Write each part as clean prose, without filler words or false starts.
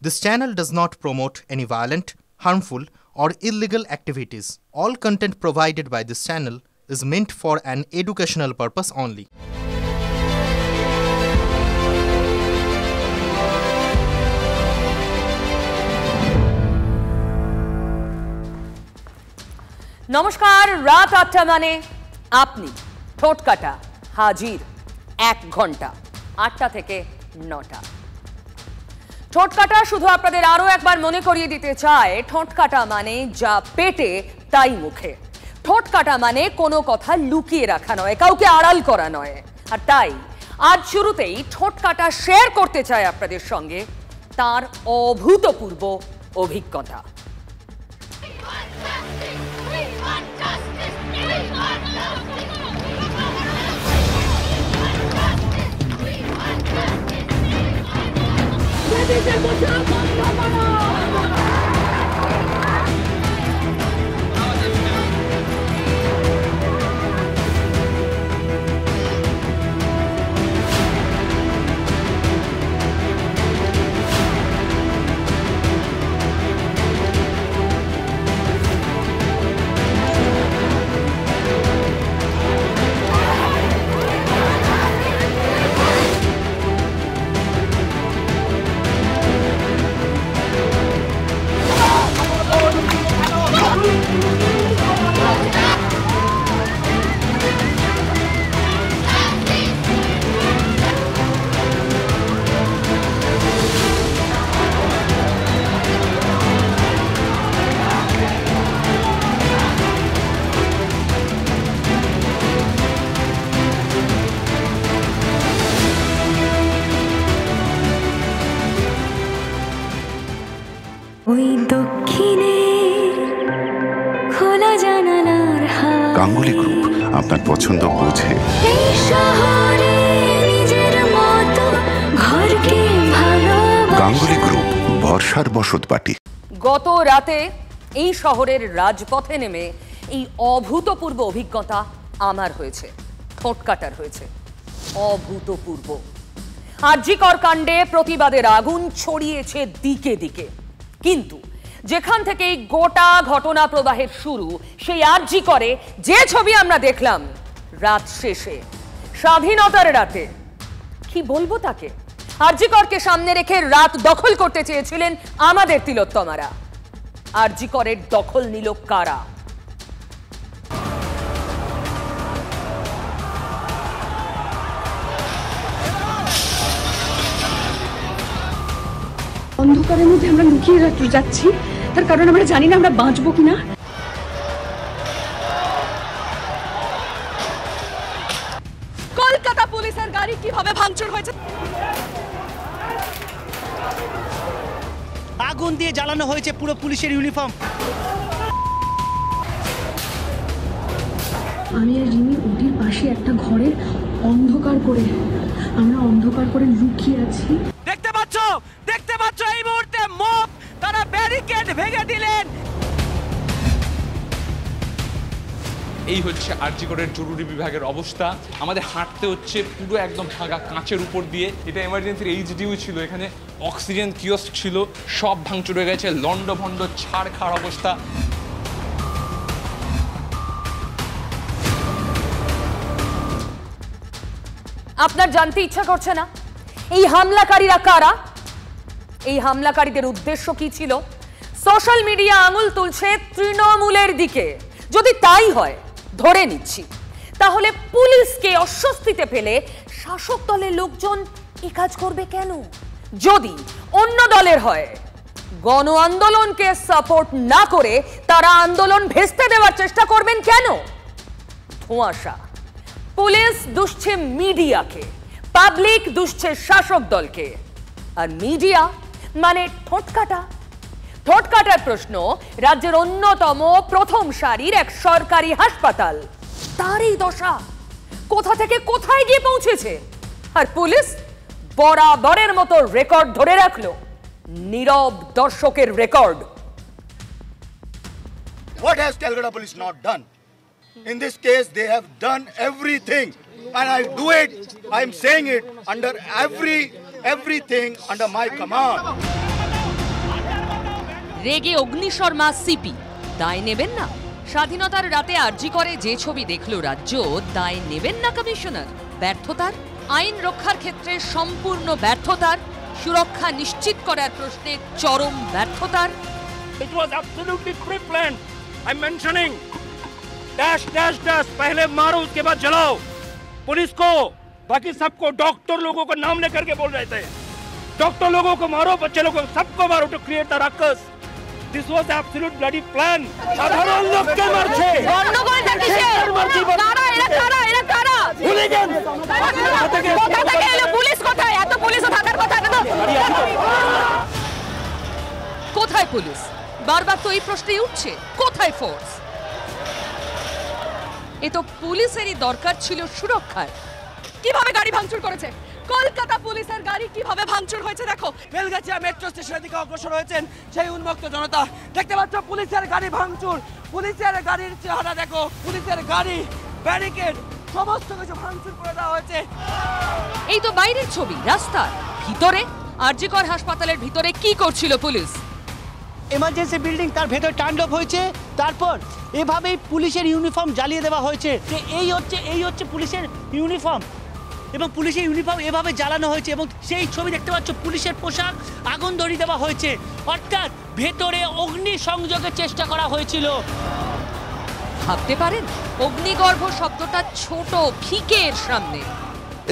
This channel does not promote any violent, harmful, or illegal activities. All content provided by this channel is meant for an educational purpose only. নমস্কার, রাত ৮টা মানে আপনি ঠোঁটকাটা হাজির ১ ঘন্টা ৮টা থেকে ৯টা। ঠোঁটকাটা শুধু আপনাদের আরো একবার মনে করিয়ে দিতে চায়, ঠোঁটকাটা মানে যা পেটে তাই মুখে। ঠোঁটকাটা মানে কোনো কথা লুকিয়ে রাখা নয়, কাউকে আড়াল করা নয়। আর তাই আজ শুরুতেই ঠোঁটকাটা শেয়ার করতে চায় আপনাদের সঙ্গে তার অভূতপূর্ব অভিজ্ঞতা। গাঙ্গুলি গ্রুপ আপনার পছন্দ বোঝে। গাঙ্গুলি গ্রুপ, ভরসার বসতবাটি। গত রাতে এই শহরের রাজপথে নেমে এই অভূতপূর্ব অভিজ্ঞতা আমার হয়েছে, ঠোঁটকাটার হয়েছে। অভূতপূর্ব। আরজিকর কাণ্ডে প্রতিবাদের আগুন ছড়িয়েছে দিকে দিকে, কিন্তু যেখান থেকে এই গোটা ঘটনা প্রবাহের শুরু, সেই আরজিকরে যে ছবি আমরা দেখলাম রাত শেষে, স্বাধীনতার রাতে, কি বলবো তাকে, আরজিকরকে সামনে রেখে রাত দখল করতে চেয়েছিলেন আমাদের তিলোত্তমারা। আরজিকরের দখল নিল কারা? অন্ধকারের মধ্যে আমরা লুকিয়ে যাচ্ছি, তার কারণ আমরা জানি না আমরা বাঁচবো কিনা। কলকাতা পুলিশের গাড়ি কিভাবে ভাঙচুর হয়েছে, আগুন দিয়ে জ্বালানো হয়েছে পুরো পুলিশের ইউনিফর্ম। আমি আর রিমি ওটির পাশে একটা ঘরে অন্ধকার করে লুকিয়ে আছি। দেখতে পাচ্ছ এই মুহূর্তে মব তারা ব্যারিকেড ভেঙে দিলেন। এই হচ্ছে আরজিকরের জরুরি বিভাগের অবস্থা। আমাদের হাঁটতে হচ্ছে পুরো একদম ভাঙা কাঁচের উপর দিয়ে। এটা এমার্জেন্সির এইচডিইউ ছিল, এখানে অক্সিজেন কিওস্ক ছিল, সব ভাঙচুর হয়ে গেছে, লন্ডভন্ড ছাড় খাওয়ার অবস্থা। আপনার জানতে ইচ্ছা করছে না এই হামলাকারীরা কারা? এই হামলাকারীদের উদ্দেশ্য কি ছিল? সোশ্যাল মিডিয়া আঙুল তুলছে তৃণমূলের দিকে। যদি তাই হয়, ধরে নিচ্ছি, তাহলে পুলিশকে অস্বস্তিতে ফেলে শাসক দলের লোকজন এই কাজ করবে কেন? যদি অন্য দলের হয়, গণ আন্দোলনকে সাপোর্ট না করে তারা আন্দোলন ভেস্তে দেওয়ার চেষ্টা করবেন কেন? ধোঁয়াশা। পুলিশ দুষছে মিডিয়াকে, পাবলিক দুষছে শাসক দলকে, আর মিডিয়া মানে ঠোঁটকাটা। ঠোঁটকাটার প্রশ্ন রাজ্যের অন্যতম প্রথম সারির এক সরকারি হাসপাতাল, তারই দশা কোথা থেকে কোথায় গিয়ে পৌঁছেছে। আর পুলিশ বরাবরের মতো রেকর্ড ধরে রাখলো, নীরব দর্শকের record. What has Calcutta police not done? In this case, they have done everything, and I do it. I am saying it under everything under my command. রেগে অগ্নিশর্মা সিপি দায় নেবেন না? স্বাধীনতার রাতে আরজি করে যে ছবি দেখল রাজ্য, দায় নেবেন না কমিশনার? ব্যর্থতার, আইন রক্ষার ক্ষেত্রে সম্পূর্ণ ব্যর্থতার, সুরক্ষা নিশ্চিত করার প্রশ্নে চরম ব্যর্থতার। It was absolutely pre-planned. I'm mentioning dash dash dash पहले मारो उसके बाद जलाओ। पुलिस को बाकी सबको डॉक्टर लोगों का नाम लेकर के बोल रहे थे, डॉक्टर लोगों को मारो, बच्चे लोगों को सबको मारो to create the ruckus. This was the absolute bloody plan. সাধারণ লোককে মারছে। গন্ডগোলটা কিসের? কারা এরা? কারা এরা? কারা? হুলিগান। কোথা থেকে এলো? পুলিশ কোথায়? এত পুলিশও থাকার কথা না তো। কোথায় পুলিশ? বারবার তো এই প্রশ্নই উঠছে, কোথায় ফোর্স? এ তো পুলিশেরই দরকার ছিল সুরক্ষার। কিভাবে গাড়ি ভাঙচুর করেছে? কলকাতা পুলিশের গাড়ি কিভাবে ভাঙচুর হয়েছে দেখো। বেলগাছিয়া মেট্রো স্টেশনের দিকে অগ্রসর হয়েছেন সেই উন্মুক্ত জনতা। দেখতে পাচ্ছ পুলিশের গাড়ি ভাঙচুর, পুলিশের গাড়ির চেহারা দেখো, পুলিশের গাড়ি, ব্যারিকেড, সমস্ত কিছু ভাঙচুর করে দেওয়া হয়েছে। এই তো বাইরের ছবি, রাস্তার ভিতরে আরজিকর হাসপাতালের ভিতরে কি করছিল পুলিশ? এমার্জেন্সি বিল্ডিং, তার ভেতর তাণ্ডব হয়েছে। তারপর এভাবেই পুলিশের ইউনিফর্ম জ্বালিয়ে দেওয়া হয়েছে। যে এই হচ্ছে পুলিশের ইউনিফর্ম, এবং পুলিশের ইউনিফর্ম এভাবে জ্বালানো হয়েছে, এবং সেই ছবি দেখতে পাচ্ছ, পুলিশের পোশাক আগুন ধরিয়ে দেওয়া হয়েছে। অর্থাৎ ভেতরে অগ্নি সংযোগের চেষ্টা করা হয়েছিল। ভাবতে পারেন অগ্নিগর্ভ শব্দটা ছোট ফিকের সামনে।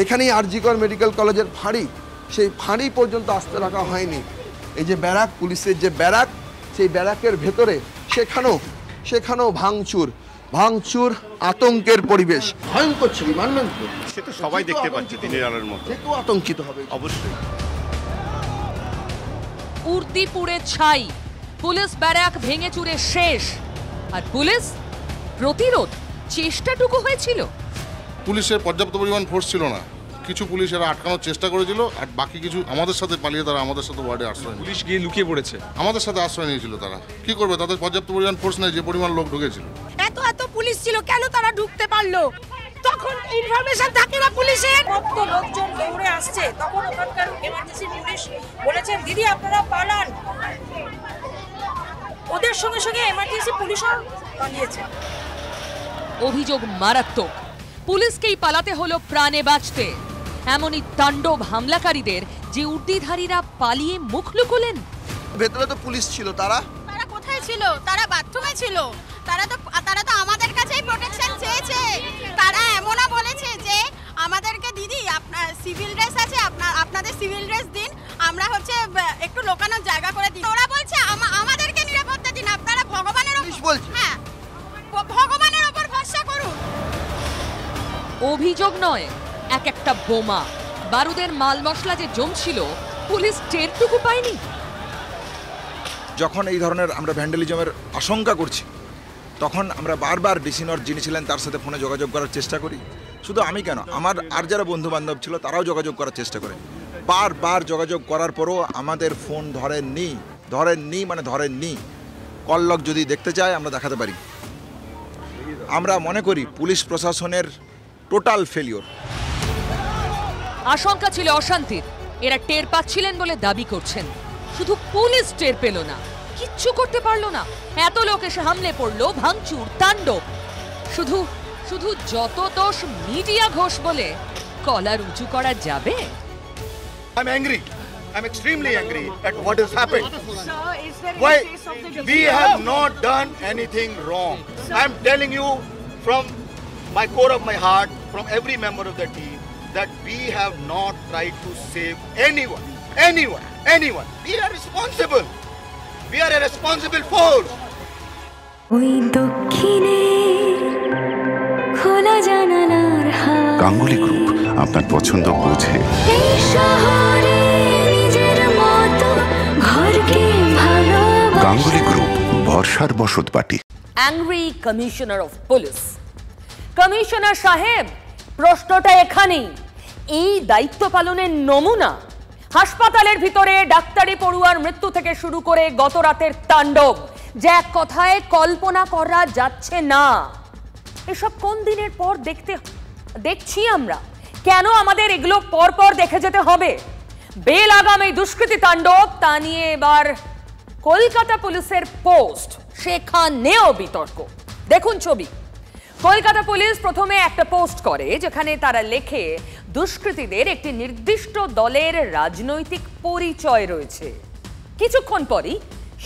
এখানেই আরজিকর মেডিকেল কলেজের ফাঁড়ি, সেই ফাঁড়ি পর্যন্ত আসতে রাখা হয়নি। এই যে ব্যারাক, পুলিশের যে ব্যারাক, সেই ব্যারাকের ভেতরে সেখানেও ভাঙচুর, আতঙ্কের পরিবেশ। ভয়ঙ্কর ছবি, মানবেন তো? সে তো সবাই দেখতে পাচ্ছে দিনের আলোর মধ্যে, তো আতঙ্কিত হবে অবশ্যই। উর্দিপুরে ছাই, পুলিশ ব্যারাক ভেঙে চুরে শেষ, আর পুলিশ প্রতিরোধ চেষ্টাটুকু হয়েছিল। পুলিশের পর্যাপ্ত পরিমাণ ফোর্স ছিল না, কিছু পুলিশ এরা আটকানোর চেষ্টা করেছিল, আর বাকি কিছু আমাদের সাথে পালিয়ে তারা আমাদের সাথে ওয়ার্ডে আশ্রয় নিয়েছিল। পুলিশ গিয়ে লুকিয়ে পড়েছে, আমাদের সাথে আশ্রয় নিয়েছিল। তারা কি করবে? তাদের পর্যাপ্ত পরিমাণ ফোর্স নেই যে পরিমাণ লোক ঢুকেছিল। এত পুলিশ ছিল, কেন তারা ঢুকতে পারলো? তখন ইনফরমেশন থাকে না পুলিশের। কত লোকজন দৌড়ে আসছে, তখন ওখানকার এমার্জেন্সি পুলিশ বলেছেন দিদি আপনারা পালান। ওদের সঙ্গে সঙ্গে এমার্জেন্সি পুলিশও পালিয়েছে। অভিযোগ মারাত্মক, পুলিশকেই পালাতে হলো প্রাণে বাঁচতে। এমনই তাণ্ডব হামলাকারীদের যে উর্দিধারীরা পালিয়ে মুখ লুকোলেন। ভেতরে তো পুলিশ ছিল, তারা কোথায় ছিল? তারা বাথরুমে ছিল। তারা তো আমাদের কাছেই প্রোটেকশন চেয়েছে। তারা এমনও বলেছে যে আমাদেরকে দিদি আপনার সিভিল ড্রেস আছে, আপনাদের সিভিল ড্রেস দিন, আমরা হচ্ছে একটু লোকানোর জায়গা করে দিই। ওরা বলছে আমাদেরকে নিরাপত্তা দিন, আপনারা ভগবানের হ্যাঁ ভগবানের ওপর ভরসা করুন। অভিযোগ নয়, এক একটা বোমা, বারুদের মাল মশলা যে জমছিল, পুলিশ টেরটুকু পায়নি। যখন এই ধরনের আমরা ভ্যান্ডালিজমের আশঙ্কা করছি, তখন আমরা বারবার ডিসিনর যিনি ছিলেন তার সাথে ফোনে যোগাযোগ করার চেষ্টা করি। শুধু আমি কেন, আমার আর যারা বন্ধু বান্ধব ছিল তারাও যোগাযোগ করার চেষ্টা করে। বারবার যোগাযোগ করার পরও আমাদের ফোন ধরেননি। কল-লগ যদি দেখতে চায় আমরা দেখাতে পারি। আমরা মনে করি পুলিশ প্রশাসনের টোটাল ফেলিওর। আশঙ্কা ছিল অশান্তির, এরা টের পাচ্ছিলেন বলে দাবি করছেন। শুধু পুলিশ টের পেল না, কিচ্ছু করতে পারলো না। এত লোক এসে হামলে পড়লো, ভাঙচুর, তাণ্ডব। শুধু যত দোষ মিডিয়া ঘোষ বলে কলার উঁচু করা যাবে? I'm angry. I'm extremely angry at what has happened. Why? We have not done anything wrong. I'm telling you from my core of my heart, from every member of the team, that we have not tried to save anyone. We are responsible. We are a responsible force. Ganguly group আপনার পছন্দ বোঝে। Ganguly group, ভরসার বসতবাটি। Angry commissioner of police. Commissioner সাহেব, প্রশ্নটা এখানেই, এই দায়িত্ব পালনের নমুনা হাসপাতালের ভিতরে ডাক্তারি পড়ুয়ার মৃত্যু থেকে শুরু করে গত রাতের তাণ্ডব, যে এক কথায় কল্পনা করা যাচ্ছে না। এসব কোন দিনের পর দেখছি আমরা? কেন আমাদের এগুলো পর দেখে যেতে হবে? বেলাগাম এই দুষ্কৃতী তাণ্ডব, তা নিয়ে এবার কলকাতা পুলিশের পোস্ট, সেখানেও বিতর্ক। দেখুন ছবি। কলকাতা পুলিশ প্রথমে একটা পোস্ট করে যেখানে তারা লেখে দুষ্কৃতীদের একটি নির্দিষ্ট দলের রাজনৈতিক পরিচয় রয়েছে। কিছুক্ষণ পরই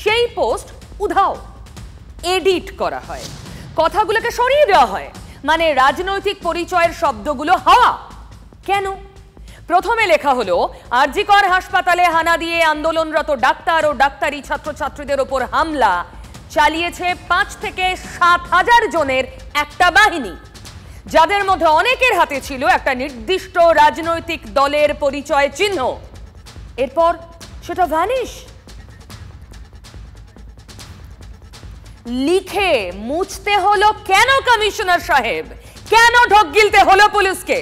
সেই পোস্ট উধাও, এডিট করা হয়, কথাগুলোকে সরিয়ে দেওয়া হয়, মানে রাজনৈতিক পরিচয়ের শব্দগুলো হাওয়া। কেন? প্রথমে লেখা হলো আরজিকর হাসপাতালে হানা দিয়ে আন্দোলনরত ডাক্তার ও ডাক্তারি ছাত্রছাত্রীদের ওপর হামলা চালিয়েছে 5 থেকে 7,000 জনের একটা বাহিনী, যাদের মধ্যে অনেকের হাতে ছিল একটা নির্দিষ্ট রাজনৈতিক দলের পরিচয় চিহ্ন। এরপর সেটা ভ্যানিশ। লিখে মুছতে হলো কেন কমিশনার সাহেব? কেন ঢোক গিলতে হলো পুলিশকে?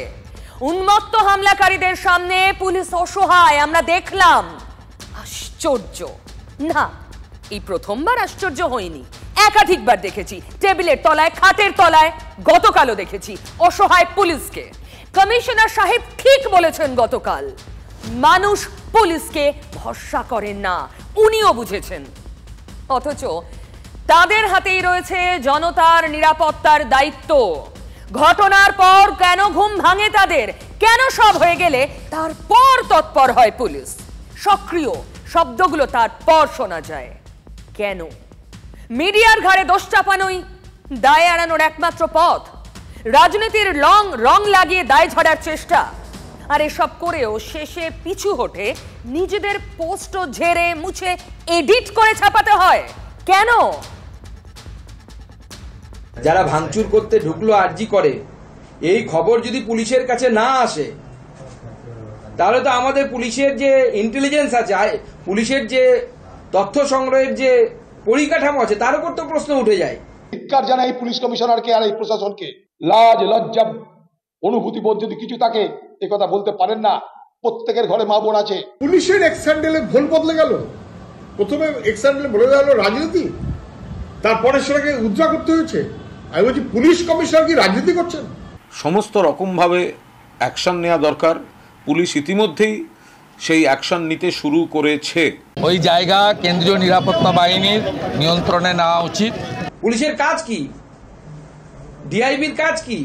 উন্মত্ত হামলাকারীদের সামনে পুলিশ অসহায়, আমরা দেখলাম। আশ্চর্য না, এই প্রথমবার আশ্চর্য হয়নি, একাধিকবার দেখেছি টেবিলের তলায়, খাটের তলায়, গতকালও দেখেছি অসহায় পুলিশকে। কমিশনার সাহেব ঠিক বলেছেন গতকাল, মানুষ পুলিশকে ভরসা করেন না, উনিও বুঝেছেন। অথচ তাদের হাতেই রয়েছে জনতার নিরাপত্তার দায়িত্ব। ঘটনার পর কেন ঘুম ভাঙে তাদের? কেন সব হয়ে গেলে তারপর তৎপর হয় পুলিশ? সক্রিয় শব্দগুলো তারপর শোনা যায় কেন? মিডিয়ার ঘাড়ে দোষ চাপানোই দায় এড়ানোর একমাত্র পথ? রাজনীতির রং লাগিয়ে দায় ঝাড়ার চেষ্টা? আর এসব করেও শেষে পিছু হটে নিজেদের পোস্ট ঝেড়ে মুছে এডিট করে ছাপাতে হয় কেন? যারা ভাঙচুর করতে ঢুকলো আরজি করে, এই খবর যদি পুলিশের কাছে না আসে, তাহলে তো আমাদের পুলিশের যে ইন্টেলিজেন্স আছে, পুলিশের যে তথ্য সংগ্রহের যে পরিকাঠামো আছে, তার উপর তো প্রশ্ন উঠে যায়। ধিক্কার জানাই পুলিশ কমিশনারকে আর এই প্রশাসনকে। লাজ লজ্জা অনুভূতি বোধ যদি কিছু থাকে, একথা বলতে পারেন না। প্রত্যেকের ঘরে মা বোন আছে। পুলিশের এক্স হ্যান্ডেলে ভুল বদলে গেল। প্রথমে এক্স হ্যান্ডেলে বলে গেল রাজনীতি, তারপরে সেটাকে উদ্ধার করতে হয়েছে। আমি বলছি পুলিশ কমিশনার কি রাজনীতি করছেন? সমস্ত রকমভাবে অ্যাকশন নেওয়া দরকার। পুলিশ ইতিমধ্যেই সেই অ্যাকশন নিতে শুরু করেছে। ওই জায়গা কেন্দ্রীয় নিরাপত্তা বাহিনীর নিয়ন্ত্রণে নেওয়া উচিত। পুলিশের কাজ কি? ডিআইবির কাজ কি?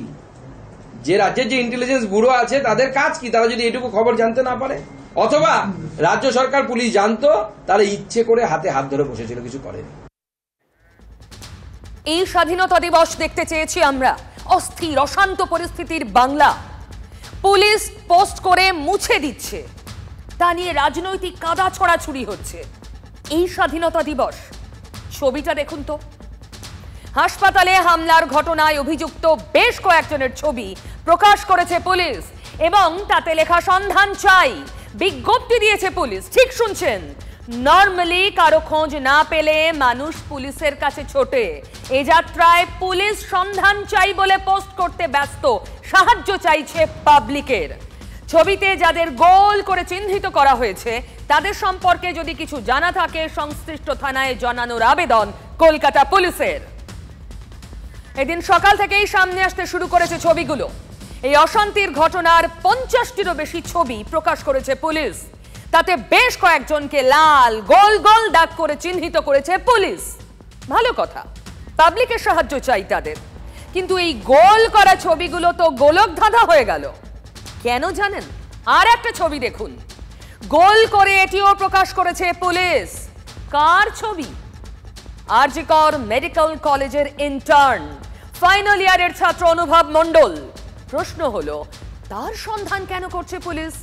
যে রাজ্যের যে ইন্টেলিজেন্স ব্যুরো আছে তাদের কাজ কি? তারা যদি এটুকু খবর জানতে না পারে, অথবা রাজ্য সরকার পুলিশ জানতো, তাহলে ইচ্ছে করে হাতে হাত ধরে বসেছিল, কিছু করেনি। এই স্বাধীনতা দিবস দেখতে চেয়েছি আমরা অস্থির অশান্ত পরিস্থিতির বাংলা। পুলিশ পোস্ট করে মুছে দিচ্ছে, তা নিয়ে রাজনৈতিক কাদা ছড়াছড়ি হচ্ছে। এই স্বাধীনতা দিবস ছবিটা দেখুন তো। হাসপাতালে হামলার ঘটনায় অভিযুক্ত বেশ কয়েকজনের ছবি প্রকাশ করেছে পুলিশ এবং তাতে লেখা সন্ধান চাই। বিজ্ঞপ্তি দিয়েছে পুলিশ, ঠিক শুনছেন। নরমালি কারো খোঁজ না পেলে মানুষ পুলিশের কাছে ছোটে। এ যাত্রায় পুলিশ সন্ধান চাই বলে পোস্ট করতে ব্যস্ত, সাহায্য চাইছে পাবলিকের। ছবিতে যাদের গোল করে চিহ্নিত করা হয়েছে তাদের সম্পর্কে যদি কিছু জানা থাকে সংশ্লিষ্ট থানায় জানানোর আবেদন কলকাতা পুলিশের। এদিন সকাল থেকেই সামনে আসতে শুরু করেছে ছবিগুলো। এই অশান্তির ঘটনার 50টিরও বেশি ছবি প্রকাশ করেছে পুলিশ। তাতে বেশ কয়েকজনকে লাল গোল গোল দাগ করে চিহ্নিত করেছে পুলিশ। ভালো কথা, পাবলিকের সাহায্য চাই তাদের। কিন্তু এই গোল করা ছবিগুলো তো গোলক ধাঁধা হয়ে গেল। কেন জানেন? আর একটা ছবি দেখুন, গোল করে এটিও প্রকাশ করেছে পুলিশ। কার ছবি? আরজিকর মেডিকেল কলেজের ইন্টার্ন, ফাইনাল ইয়ারের ছাত্র অনুভব মণ্ডল। প্রশ্ন হলো, তার সন্ধান কেন করছে পুলিশ?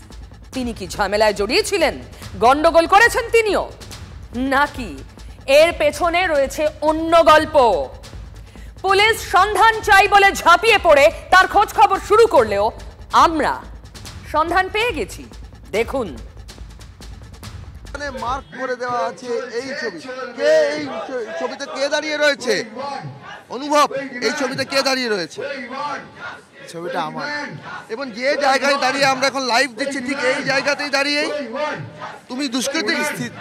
তিনি কি ঝামেলায় জড়িয়েছিলেন? গন্ডগোল করেছেন তিনিও? নাকি এর পেছনে রয়েছে অন্য গল্প? পুলিশ সন্ধান চাই বলে ঝাঁপিয়ে পড়ে তার খোঁজ খবর শুরু করলেও আমরা সন্ধান পেয়ে গেছি। দেখুন, মার্ক করে দেওয়া আছে এই ছবি। কে এই ছবিতে কে দাঁড়িয়ে রয়েছে? অনুভব, এই ছবিতে কে দাঁড়িয়ে রয়েছে? ছবিটা আমার। এবং যে জায়গায় দাঁড়িয়ে আমরা এখন লাইভ দিচ্ছি, ঠিক এই জায়গাতেই দাঁড়িয়ে তুমি দুষ্কৃতী স্থিত,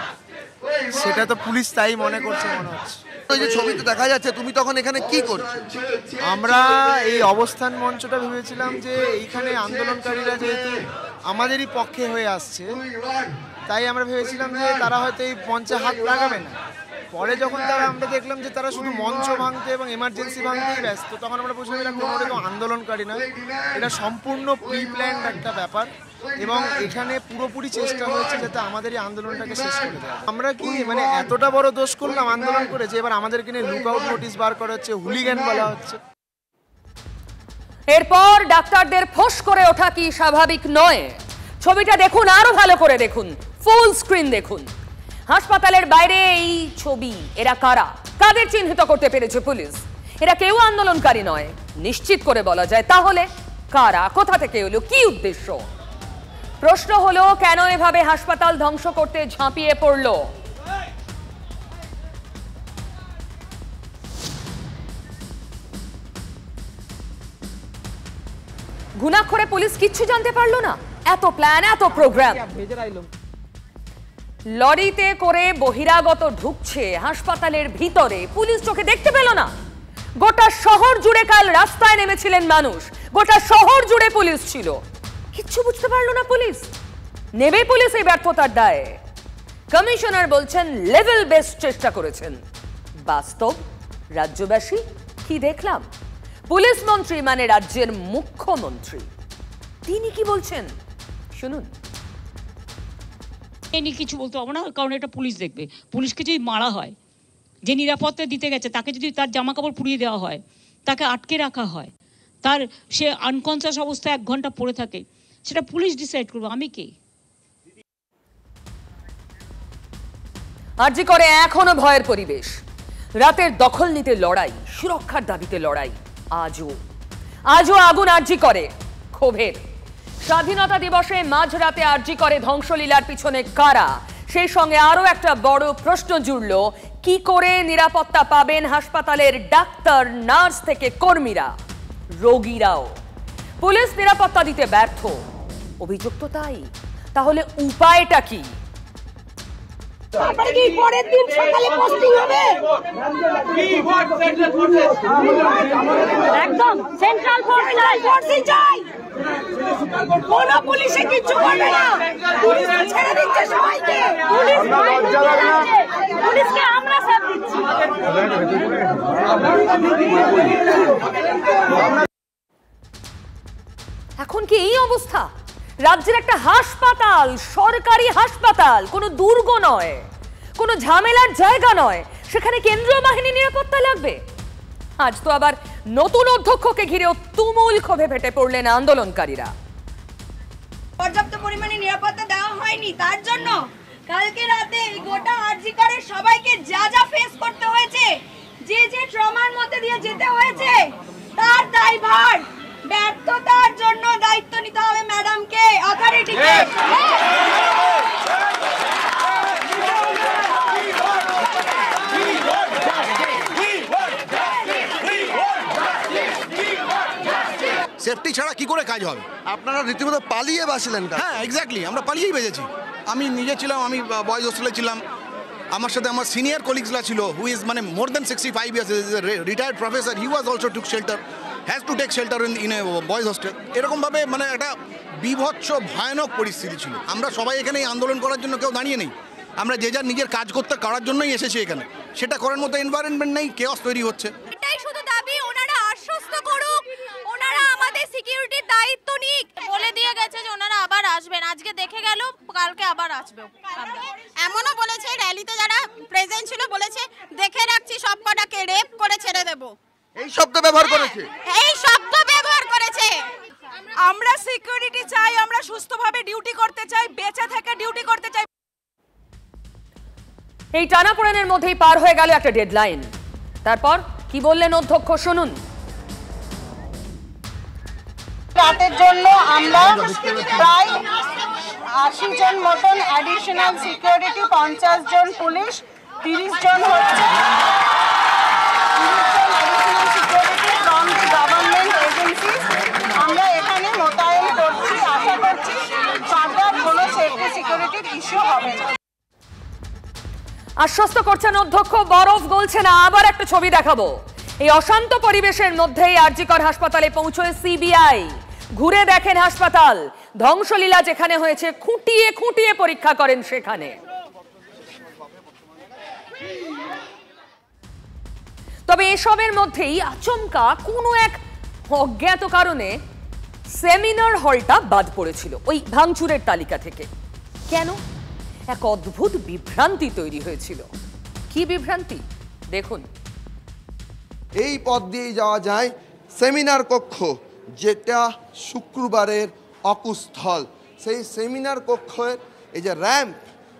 সেটা তো পুলিশ তাই মনে করছে মনে হচ্ছে। ওই যে ছবিতে দেখা যাচ্ছে, তুমি তখন এখানে কি করছো? আমরা এই অবস্থান মঞ্চটা ভেবেছিলাম যে এইখানে আন্দোলনকারীরা যেহেতু আমাদেরই পক্ষে হয়ে আসছে, তাই আমরা ভেবেছিলাম যে তারা হয়তো এই মঞ্চে হাত লাগাবে না। পরে যখন আমরা দেখলাম যে তারা শুধু মঞ্চ ভাঙতে এবং এমার্জেন্সি ভাঙতেই ব্যস্ত, তখন আমরা বুঝলাম এটা কোনো রকম আন্দোলনকারী নয়, এটা সম্পূর্ণ প্রি প্ল্যান্ড একটা ব্যাপার এবং এখানে পুরোপুরি চেষ্টা হয়েছে যাতে আমাদের এই আন্দোলনটাকে শেষ করে দেয়। আমরা কি মানে এতটা বড় দোষ করলাম আন্দোলন করে যে এবার আমাদেরকে নিয়ে লুকআউট নোটিশ বার করা হচ্ছে, হুলিগ্যান বলা হচ্ছে। এরপর ডাক্তারদের ফোঁস করে ওঠা কি স্বাভাবিক নয়? ছবিটা দেখুন, আরো ভালো করে দেখুন, ফুল স্ক্রিন দেখুন। হাসপাতালের বাইরে এই ছবি, এরা কারা, কাদের চিহ্নিত করতে পেরেছে পুলিশ? এরা কেউ আন্দোলনকারী নয় নিশ্চিত করে বলা যায়। তাহলে কারা, কোথা থেকে এলো, কি উদ্দেশ্য? প্রশ্ন হলো কেন এভাবে হাসপাতাল ধ্বংস করতে ঝাঁপিয়ে পড়ল? ঘুণাক্ষরে পুলিশ কিচ্ছু জানতে পারলো না? এত প্ল্যান, এত প্রোগ্রাম। লরিতে করে বহিরাগত ঢুকছে হাসপাতালের ভিতরে, পুলিশ চোখে দেখতে পেল না? গোটা শহর জুড়ে কাল রাস্তায় নেমেছিলেন মানুষ, গোটা শহর জুড়ে পুলিশ ছিল, কিচ্ছু বুঝতে পারলো না পুলিশ। নেবে পুলিশ এই ব্যর্থতার দায়ে? কমিশনার বলছেন লেভেল বেস্ট চেষ্টা করেছেন। বাস্তব রাজ্যবাসী কি দেখলাম? পুলিশ মন্ত্রী মানে রাজ্যের মুখ্যমন্ত্রী, তিনি কি বলছেন শুনুন। এ নিয়ে কিছু বলতে হবে না, কারণ এটা পুলিশ দেখবে। পুলিশকে যদি মারা হয়, যে নিরাপত্তা দিতে গেছে তাকে যদি তার জামা কাপড় পুড়িয়ে দেওয়া হয়, তাকে আটকে রাখা হয়, তার সে আনকনসিয়াস অবস্থায় 1 ঘন্টা পড়ে থাকে, সেটা পুলিশ ডিসাইড করবে। আমি কে? আরজি করে এখনো ভয়ের পরিবেশ, রাতের দখল নিতে লড়াই, সুরক্ষার দাবিতে লড়াই। আজও আগুন আরজি করে ক্ষোভের। স্বাধীনতা দিবসে মাঝরাতে আরজি করে ধ্বংসলীলার পিছনে কারা? সেই সঙ্গে আরো একটা বড় প্রশ্ন জুড়ল, কি করে নিরাপত্তা পাবেন হাসপাতালের ডাক্তার, নার্স থেকে কর্মীরা, রোগীরাও? পুলিশ নিরাপত্তা দিতে ব্যর্থ, অভিযোগ তো তাই। তাহলে উপায়টা কি? পরের দিন সকালে পোস্টিং হবে, একদম সেন্ট্রাল ফোর্সই চাই। কোন পুলিশে কিছু করবে না, পুলিশ ছেড়ে দিচ্ছে সবাইকে, পুলিশকে আমরা সাথ দিচ্ছি। এখন কি এই অবস্থা? রাজ্যের একটা হাসপাতাল, সরকারি হাসপাতাল, কোনো দুর্গ নয়, কোনো ঝামেলার জায়গা নয়, সেখানে কেন্দ্রীয় বাহিনী নিরাপত্তা লাগবে? আজ তো আবার নতুন অধ্যক্ষকে ঘিরেও তুমুল ক্ষোভে ফেটে পড়লেন আন্দোলনকারীরা। পর্যাপ্ত পরিমাণে নিরাপত্তা দেওয়া হয়নি, তার জন্য কালকে রাতে এই গোটা আরজি করের সবাইকে যা যা ফেস করতে হয়েছে, যে যে ট্রমার মধ্যে দিয়ে যেতে হয়েছে, তার দায়ভার, ব্যর্থতার জন্য দায়িত্ব নিতে হবে ম্যাডামকে, অথরিটিকে। সেফটি ছাড়া কি করে কাজ হবে? আপনারা রীতিমতো পালিয়ে বাঁচলেন? হ্যাঁ, এক্স্যাক্টলি, আমরা পালিয়েই বেঁচেছি। আমি নিজে ছিলাম, আমি বয়েজ হোস্টেলে ছিলাম, আমার সাথে আমার সিনিয়র কলিগসরা ছিল, হু ইজ মানে more than 65 years, retired professor, he was also took shelter, has to take shelter in a boys hostel. এরকমভাবে মানে একটা বিভৎস ভয়ানক পরিস্থিতি ছিল। আমরা সবাই এখানে আন্দোলন করার জন্য কেউ দাঁড়িয়ে নেই, আমরা যে যার নিজের কাজ করতে করার জন্যই এসেছি এখানে। সেটা করার মতো এনভায়রনমেন্ট নেই, কেওস তৈরি হচ্ছে। এটাই শুধু দাবি, ওনারা আশ্বস্ত করুক, ওনারা আমাদের সিকিউরিটির দায়িত্ব নিক। বলে দিয়ে গেছে যে ওনারা আবার আসবেন, আজকে দেখে গেল, কালকে আবার আসবে। এমনও বলেছে র্যালিতে যারা প্রেজেন্ট ছিল, বলেছে দেখে রাখছি সব কটাকে রেপ করে ছেড়ে দেব। এই শব্দ ব্যবহার করেছে, এই শব্দ ব্যবহার করেছে। আমরা সিকিউরিটি চাই, আমরা সুস্থভাবে ডিউটি করতে চাই, বেঁচে থেকে ডিউটি করতে চাই। এই টানাপোড়েনের মধ্যেই পার হয়ে গেল একটা ডেডলাইন। তারপর কি বললেন অধ্যক্ষ শুনুন। রাতের জন্য আমরা প্রায় 80 জন মতন অ্যাডিশনাল সিকিউরিটি, 50 জন পুলিশ, 30 জন হচ্ছে security from the government agencies আমরা এখানে মোতায়েন করছি। আশা করছি ফার্দার কোনো সেফটি সিকিউরিটির ইস্যু হবে না। আশ্বস্ত করছেন অধ্যক্ষ, বরফ গলছে না। আবার একটা ছবি দেখাবো। এই অশান্ত পরিবেশের মধ্যেই আরজি কর হাসপাতালে পৌঁছয় সিবিআই। ঘুরে দেখেন হাসপাতাল, ধ্বংসলীলা যেখানে হয়েছে খুঁটিয়ে খুঁটিয়ে পরীক্ষা করেন সেখানে। তবে এসবের মধ্যেই আচমকা কোনো এক অজ্ঞাত কারণে সেমিনার হলটা বাদ পড়েছিল ওই ভাঙচুরের তালিকা থেকে। কেন? এক অদ্ভুত বিভ্রান্তি তৈরি হয়েছিল। কি বিভ্রান্তি দেখুন। এই পথ দিয়েই যাওয়া যায় সেমিনার কক্ষ, যেটা শুক্রবারের অকুস্থল। সেই সেমিনার কক্ষের এই যে র্যাম্প,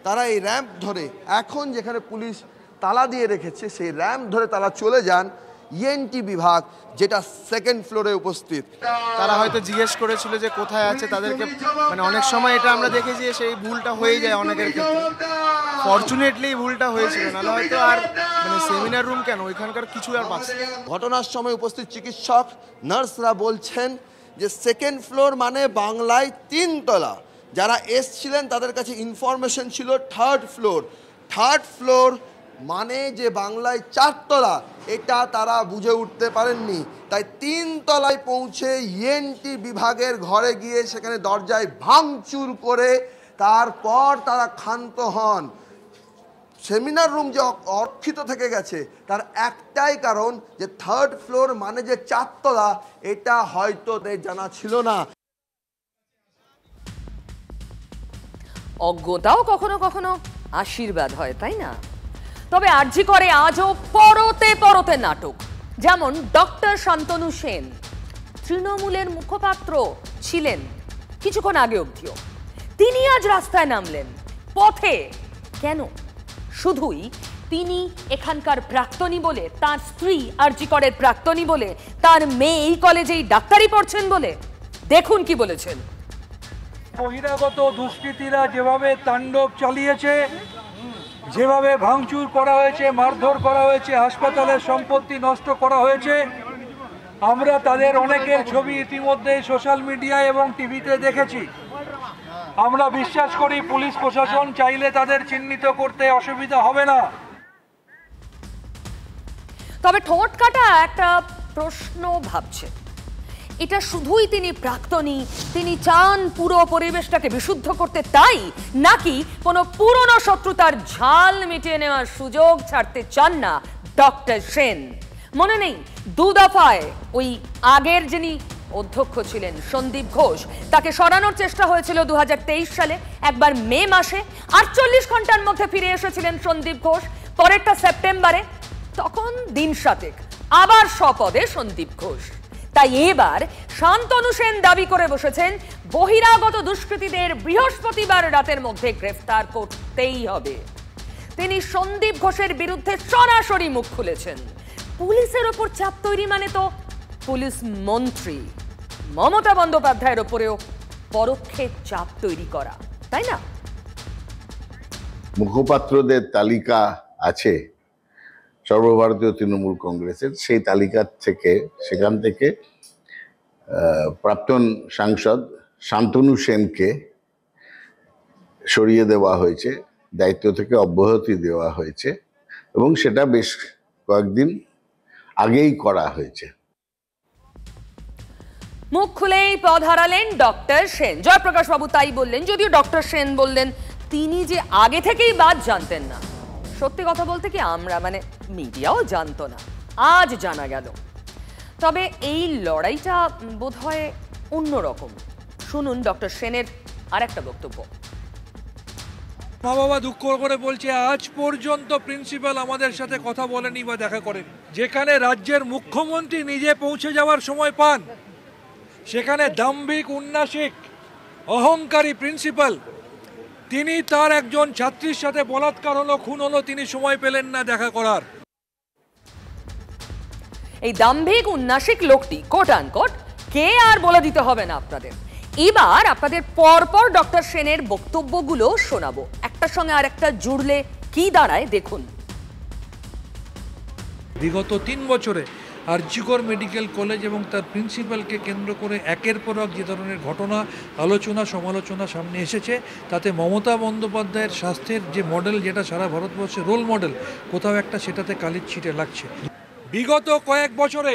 তারা এই র্যাম্প ধরে এখন যেখানে পুলিশ তালা দিয়ে রেখেছে সেই র্যাম্প ধরে তারা চলে যান ইএনটি বিভাগ, যেটা সেকেন্ড ফ্লোরে উপস্থিত। তারা হয়তো জিজ্ঞেস করেছিল যে কোথায় আছে তাদেরকে, মানে অনেক সময় এটা আমরা দেখেছি সেই ভুলটা হয়ে যায় অনেকের ক্ষেত্রে। ফরচুনেটলি ভুলটা হয়েছিল, নাহলে হয়তো আর মানে সেমিনার রুম কেন, ওইখানকার কিছু আর পাচ্ছে। ঘটনার সময় উপস্থিত চিকিৎসক নার্সরা বলছেন যে সেকেন্ড ফ্লোর মানে বাংলায় 3 তলা। যারা এসছিলেন তাদের কাছে ইনফরমেশন ছিল থার্ড ফ্লোর। থার্ড ফ্লোর মানে যে বাংলায় 4 তলা, এটা তারা বুঝে উঠতে পারেননি। তাই 3 তলায় পৌঁছে ইএনটি বিভাগের ঘরে গিয়ে সেখানে দরজায় ভাঙচুর করে তারপর তারা ক্ষান্ত হন। সেমিনার রুম যে অরক্ষিত থেকে গেছে তার একটাই কারণ যে থার্ড ফ্লোর মানে যে 4 তলা, এটা হয়তো জানা ছিল না। অজ্ঞতাও কখনো কখনো আশীর্বাদ হয়, তাই না? তবে আরজি করে আজও পরতে পরতে নাটক। যেমন ডক্টর শান্তনু সেন তৃণমূলের মুখপাত্র ছিলেন কিছুক্ষণ আগে অবধিও, তিনি আজ রাস্তায় নামলেন পথে। কেন? শুধুই তিনি এখানকার প্রাক্তনী বলে, তার স্ত্রী আরজি করের প্রাক্তনী বলে, তার মেয়ে এই কলেজেই ডাক্তারি পড়ছেন বলে? দেখুন কি বলেছেন। বহিরাগত দুষ্কৃতীরা যেভাবে তাণ্ডব চালিয়েছে, যেভাবে ভাঙচুর করা হয়েছে, মারধর করা হয়েছে, হাসপাতালের সম্পত্তি নষ্ট করা হয়েছে, আমরা তাদের অনেকের ছবি ইতিমধ্যে সোশ্যাল মিডিয়া এবং টিভিতে দেখেছি। আমরা বিশ্বাস করি পুলিশ প্রশাসন চাইলে তাদের চিহ্নিত করতে অসুবিধা হবে না। তবে ঠোঁট কাটা একটা প্রশ্ন ভাবছে, এটা শুধুই তিনি প্রাক্তনী, তিনি চান পুরো পরিবেশটাকে বিশুদ্ধ করতে, তাই নাকি কোনো পুরনো শত্রুতার ঝাল মিটিয়ে নেওয়ার সুযোগ ছাড়তে চান না ডক্টর সেন? মনে নেই 2 দফায় ওই আগের যিনি অধ্যক্ষ ছিলেন সন্দীপ ঘোষ, তাকে সরানোর চেষ্টা হয়েছিল 2023 সালে, একবার মে মাসে 48 ঘন্টার মধ্যে ফিরে এসেছিলেন সন্দীপ ঘোষ, পরেরটা সেপ্টেম্বরে, তখন দিন 7 আবার স্বপদে সন্দীপ ঘোষ। তাই এবার শান্তনু সেন দাবি করে বসেছেন বহিরাগত দুষ্কৃতীদের বৃহস্পতিবার রাতের মধ্যে গ্রেফতার করতেই হবে। তিনি সন্দীপ ঘোষের বিরুদ্ধে সরাসরি মুখ খুলেছেন। পুলিশের ওপর চাপ তৈরি মানে তো পুলিশ মন্ত্রী মমতা বন্দ্যোপাধ্যায়ের ওপরেও পরোক্ষে চাপ তৈরি করা, তাই না? মুখপাত্রদের তালিকা আছে সর্বভারতীয় তৃণমূল কংগ্রেসের, সেই তালিকা থেকে সেখান থেকে প্রাক্তন সাংসদ শান্তনু সেনকে সরিয়ে দেওয়া হয়েছে, দায়িত্ব থেকে অব্যাহতি দেওয়া হয়েছে এবং সেটা বেশ কয়েকদিন আগেই করা হয়েছে। মুখ খুলেই পদ হারালেন ডক্টর সেন। জয়প্রকাশ বাবু তাই বললেন, যদিও ডক্টর সেন বললেন তিনি যে আগে থেকেই বাদ জানতেন না। সত্যি কথা বলতে কি আমরা মানে মিডিয়াও জানতো না, আজ জানা গেল। তবে এই লড়াইটা বোধহয় অন্যরকম। শুনুন ডক্টর সেনের আরেকটা বক্তব্য। মা বাবা দুঃখ করে বলছে আজ পর্যন্ত প্রিন্সিপাল আমাদের সাথে কথা বলেনি বা দেখা করেন। যেখানে রাজ্যের মুখ্যমন্ত্রী নিজে পৌঁছে যাওয়ার সময় পান, সেখানে দাম্ভিক, উন্নাসিক, অহংকারী প্রিন্সিপাল, তিনি তার একজন ছাত্রীর সাথে বলাৎকার হলো, খুন হলো, তিনি সময় পেলেন না দেখা করার। এই দাম্ভিক উন্নাসিক লোকটি কোট আনকোট কে আর বলে দিতে হবে না আপনাদের। এবার আপনাদের পরপর ডক্টর সেনের বক্তব্যগুলো শোনাবো, একটার সঙ্গে আর একটা জুড়লে কি দাঁড়ায় দেখুন। বিগত 3 বছরে আরজিকর মেডিকেল কলেজ এবং তার প্রিন্সিপালকে কেন্দ্র করে একের পর এক যে ধরনের ঘটনা, আলোচনা, সমালোচনা সামনে এসেছে, তাতে মমতা বন্দ্যোপাধ্যায়ের স্বাস্থ্যের যে মডেল, যেটা সারা ভারতবর্ষে রোল মডেল, কোথাও একটা সেটাতে কালির ছিটে লাগছে। বিগত কয়েক বছরে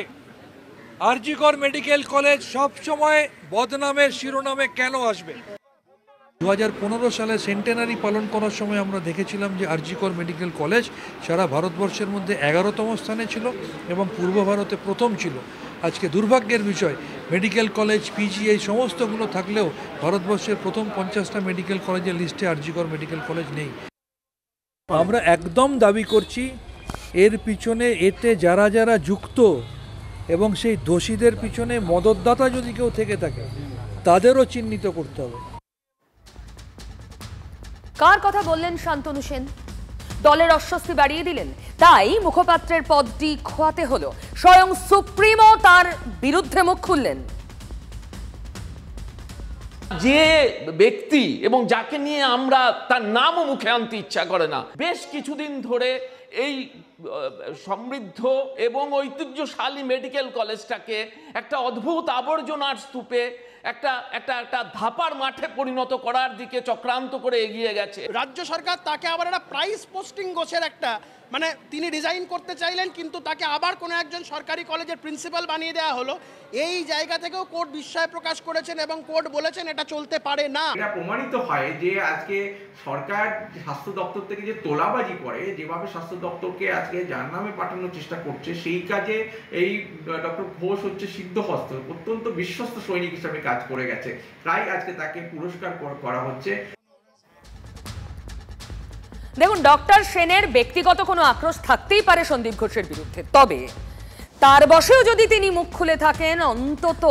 আরজিকর মেডিকেল কলেজ সবসময় বদনামের শিরোনামে কেন আসবে? 2015 সালে সেন্টেনারি পালন করার সময় আমরা দেখেছিলাম যে আরজিকর মেডিকেল কলেজ সারা ভারতবর্ষের মধ্যে 11তম স্থানে ছিল এবং পূর্ব ভারতে প্রথম ছিল। আজকে দুর্ভাগ্যের বিষয়, মেডিকেল কলেজ, পিজি এই সমস্তগুলো থাকলেও ভারতবর্ষের প্রথম 50টা মেডিকেল কলেজের লিস্টে আরজিকর মেডিকেল কলেজ নেই। আমরা একদম দাবি করছি এর পিছনে এতে যারা যারা যুক্ত এবং সেই দোষীদের পিছনে মদতদাতা যদি কেউ থেকে থাকে তাদেরও চিহ্নিত করতে হবে। কার কথা বললেন শান্তনু সেন? দলের অস্বস্তি বাড়িয়ে দিলেন, তাই মুখপাত্রের পদটি খোয়াতে হলো। স্বয়ং সুপ্রিমো তার বিরুদ্ধে মুখ খুললেন। যে ব্যক্তি এবং যাকে নিয়ে আমরা তার নামও মুখে আনতে ইচ্ছা করে না, বেশ কিছুদিন ধরে এই সমৃদ্ধ এবং ঐতিহ্যশালী মেডিকেল কলেজটাকে একটা অদ্ভুত আবর্জনার স্তূপে একটা ধাপার মাঠে পরিণত করার দিকে চক্রান্ত করে এগিয়ে গেছে। রাজ্য সরকার তাকে আবার একটা প্রাইস পোস্টিং গোছের একটা তিনি ডিজাইন করতে চাইলেন, কিন্তু তাকে আবার কোনো একজন সরকারি কলেজের প্রিন্সিপাল বানিয়ে দেওয়া হলো। এই জায়গা থেকেও কোর্ট বিস্ময় প্রকাশ করেছেন এবং কোর্ট বলেছেন এটা চলতে পারে না। এটা প্রমাণিত হয় যে আজকে সরকার স্বাস্থ্য দপ্তর থেকে যে তোলাবাজি করে, যেভাবে স্বাস্থ্য দপ্তরকে আজকে জাহান্নামে পাঠানোর চেষ্টা করছে, সেই কাজে এই ডক্টর ঘোষ হচ্ছে সিদ্ধহস্ত, অত্যন্ত বিশ্বস্ত সৈনিক হিসাবে কাজ করে গেছে। তাই আজকে তাকে পুরস্কার করা হচ্ছে। দেখুন, ডক্টর সেনের ব্যক্তিগত কোনো আক্রোশ থাকতেই পারে সন্দীপ ঘোষের বিরুদ্ধে, তবে তার বশেও যদি তিনি মুখ খুলে থাকেন, অন্তত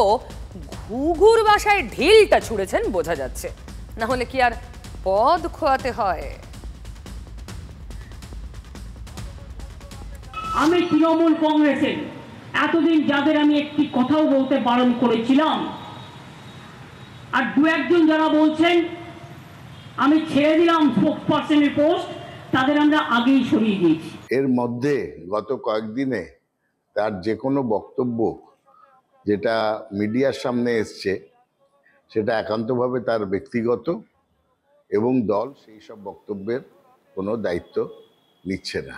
ঘুঘুর বাসায় ঢিলটা ছুঁড়েছেন বোঝা যাচ্ছে, না হলে কি আর পদ খোয়াতে হয়? আমি তৃণমূল কংগ্রেসের এতদিন যাদের আমি একটি কথাও বলতে বারণ করেছিলাম, আর দু একজন যারা বলছেন আমি ছেড়ে দিলাম স্পোকসপারসনের পোস্ট, তাদের আমরা আগেই সরিয়ে দিয়েছি। এর মধ্যে গত কয়েকদিনে তার যে কোনো বক্তব্য যেটা মিডিয়ার সামনে এসছে সেটা একান্তভাবে তার ব্যক্তিগত, এবং দল সেই সব বক্তব্যের কোনো দায়িত্ব নিচ্ছে না।